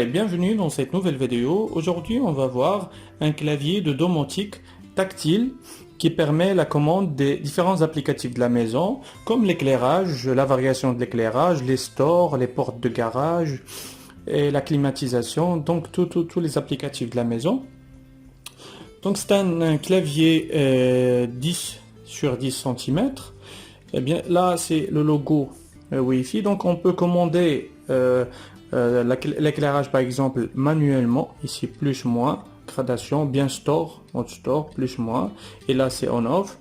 et bienvenue dans cette nouvelle vidéo. Aujourd'hui, on va voir un clavier de domotique tactile qui permet la commande des différents applicatifs de la maison, comme l'éclairage, la variation de l'éclairage, les stores, les portes de garage et la climatisation, donc tous les applicatifs de la maison. Donc c'est un clavier 10 sur 10 cm. Eh bien là c'est le logo Wi-Fi, donc on peut commander l'éclairage par exemple manuellement, ici plus moins, gradation, bien store, mode store, plus moins, et là c'est on off.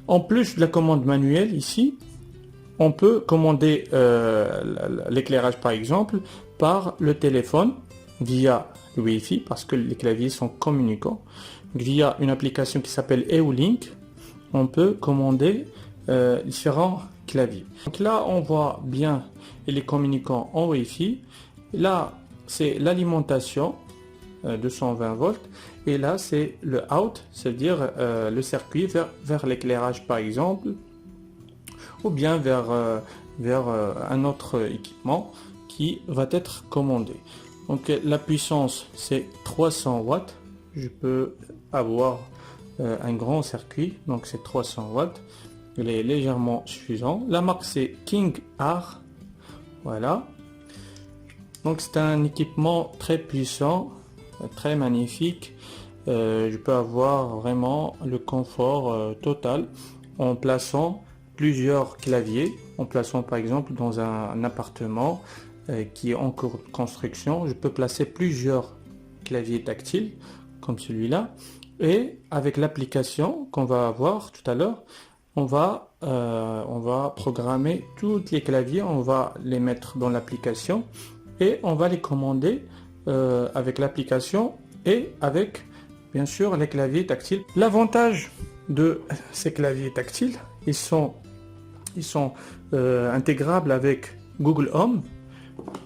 En plus de la commande manuelle ici, on peut commander l'éclairage par exemple par le téléphone via le Wi-Fi, parce que les claviers sont communicants, via une application qui s'appelle Eolink. On peut commander différents claviers. Donc là on voit bien les communicants en Wi-Fi. Là c'est l'alimentation 220 volts, et là c'est le out, c'est-à-dire le circuit vers l'éclairage par exemple, ou bien vers un autre équipement qui va être commandé. Donc la puissance c'est 300 watts. Je peux avoir un grand circuit, donc c'est 300 watts. Il est légèrement suffisant. La marque c'est King R. Voilà. Donc c'est un équipement très puissant, très magnifique. Je peux avoir vraiment le confort total en plaçant plusieurs claviers, en plaçant par exemple dans un appartement qui est en cours de construction. Je peux placer plusieurs claviers tactiles comme celui-là, et avec l'application qu'on va avoir tout à l'heure, on va programmer tous les claviers, on va les mettre dans l'application et on va les commander avec l'application et avec bien sûr les claviers tactiles. L'avantage de ces claviers tactiles, ils sont intégrables avec Google Home.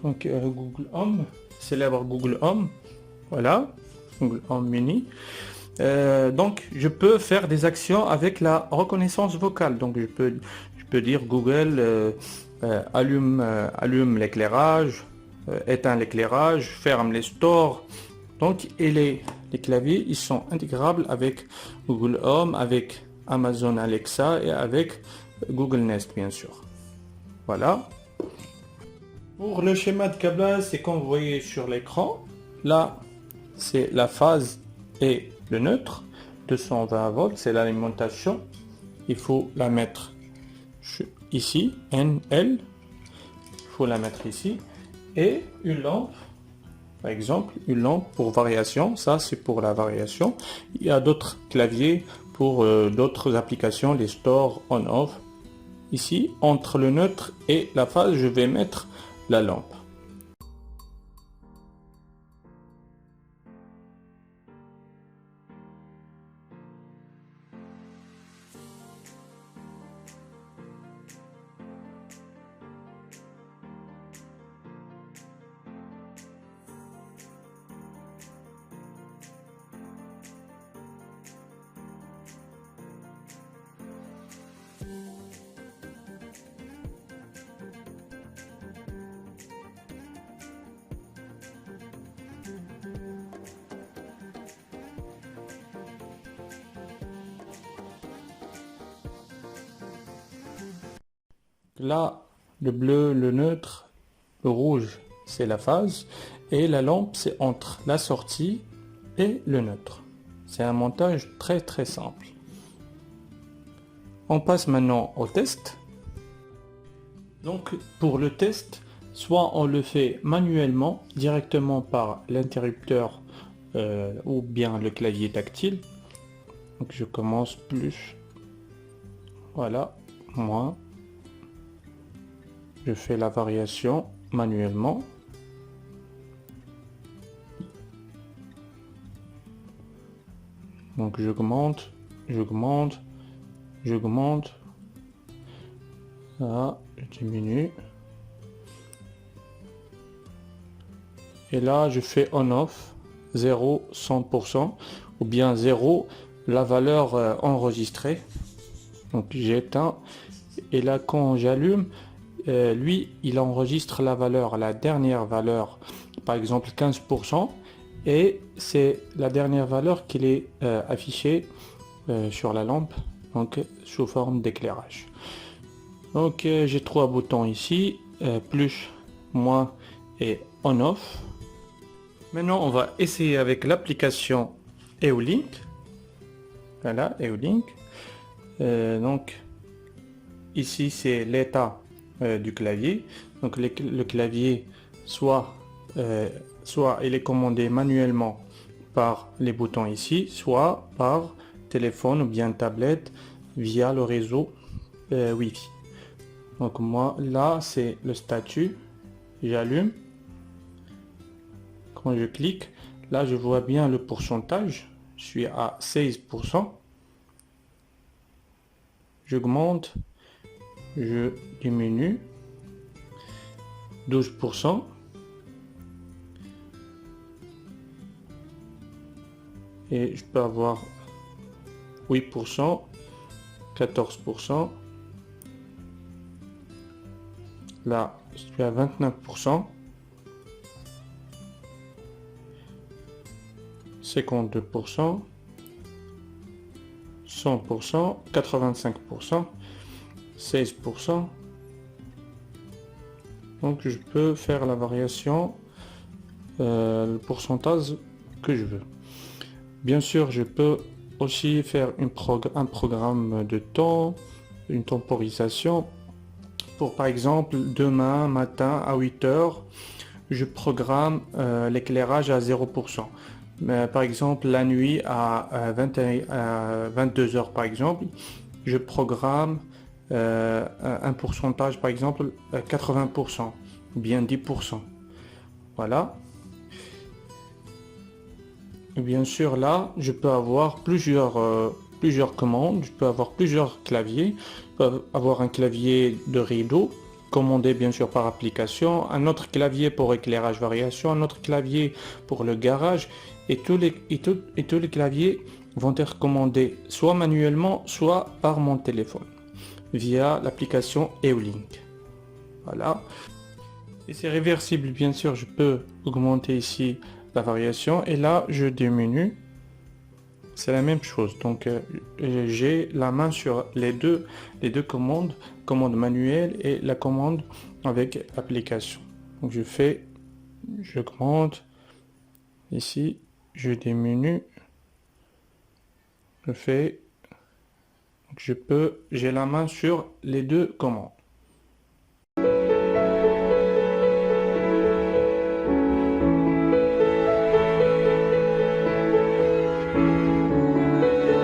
Donc Google Home, célèbre Google Home, voilà, Google Home Mini. Donc je peux faire des actions avec la reconnaissance vocale. Donc je peux dire Google allume l'éclairage, éteins l'éclairage, ferme les stores. Donc et les claviers ils sont intégrables avec Google Home, avec Amazon Alexa et avec Google Nest bien sûr. Voilà. Pour le schéma de câblage, c'est comme vous voyez sur l'écran. Là c'est la phase et le neutre. 220 volts, c'est l'alimentation. Il faut la mettre ici, NL. Il faut la mettre ici. Et une lampe, par exemple, une lampe pour variation. Ça, c'est pour la variation. Il y a d'autres claviers pour d'autres applications, les stores on-off. Ici, entre le neutre et la phase, je vais mettre la lampe. Là, le bleu, le neutre, le rouge, c'est la phase, et la lampe, c'est entre la sortie et le neutre. C'est un montage très simple. On passe maintenant au test. Donc, pour le test, soit on le fait manuellement, directement par l'interrupteur ou bien le clavier tactile. Donc, je commence plus. Voilà, moins. Je fais la variation manuellement. Donc j'augmente. Là, je diminue. Et là, je fais on-off, 0, 100%, ou bien 0, la valeur enregistrée. Donc j'éteins. Et là, quand j'allume, lui il enregistre la valeur, la dernière valeur par exemple 15%, et c'est la dernière valeur qui est affichée sur la lampe, donc sous forme d'éclairage. Donc j'ai trois boutons ici, plus, moins et on/off. Maintenant on va essayer avec l'application Eolink. Voilà, Eolink. Donc ici c'est l'état du clavier. Donc le clavier soit il est commandé manuellement par les boutons ici, soit par téléphone ou bien tablette via le réseau Wi-Fi. Donc moi là c'est le statut, j'allume. Quand je clique, là je vois bien le pourcentage, je suis à 16%. J'augmente, je diminue, 12%. Et je peux avoir 8%, 14%. Là, je suis à 29%, 52%, 100%, 85%, 16%. Donc je peux faire la variation, le pourcentage que je veux. Bien sûr, je peux aussi faire un programme de temps, une temporisation. Pour par exemple, demain matin à 8 heures, je programme l'éclairage à 0%. Mais, par exemple, la nuit à 22 heures, par exemple, je programme un pourcentage, par exemple, 80%, ou bien 10%. Voilà. Et bien sûr, là, je peux avoir plusieurs commandes, je peux avoir plusieurs claviers. Je peux avoir un clavier de rideau, commandé bien sûr par application, un autre clavier pour éclairage variation, un autre clavier pour le garage, et tous les claviers vont être commandés soit manuellement, soit par mon téléphone, via l'application Eolink. Voilà. Et c'est réversible, bien sûr, je peux augmenter ici la variation, et là je diminue. C'est la même chose, donc j'ai la main sur les deux commandes, commande manuelle et la commande avec application. Donc j'augmente ici, je diminue, je fais, donc j'ai la main sur les deux commandes.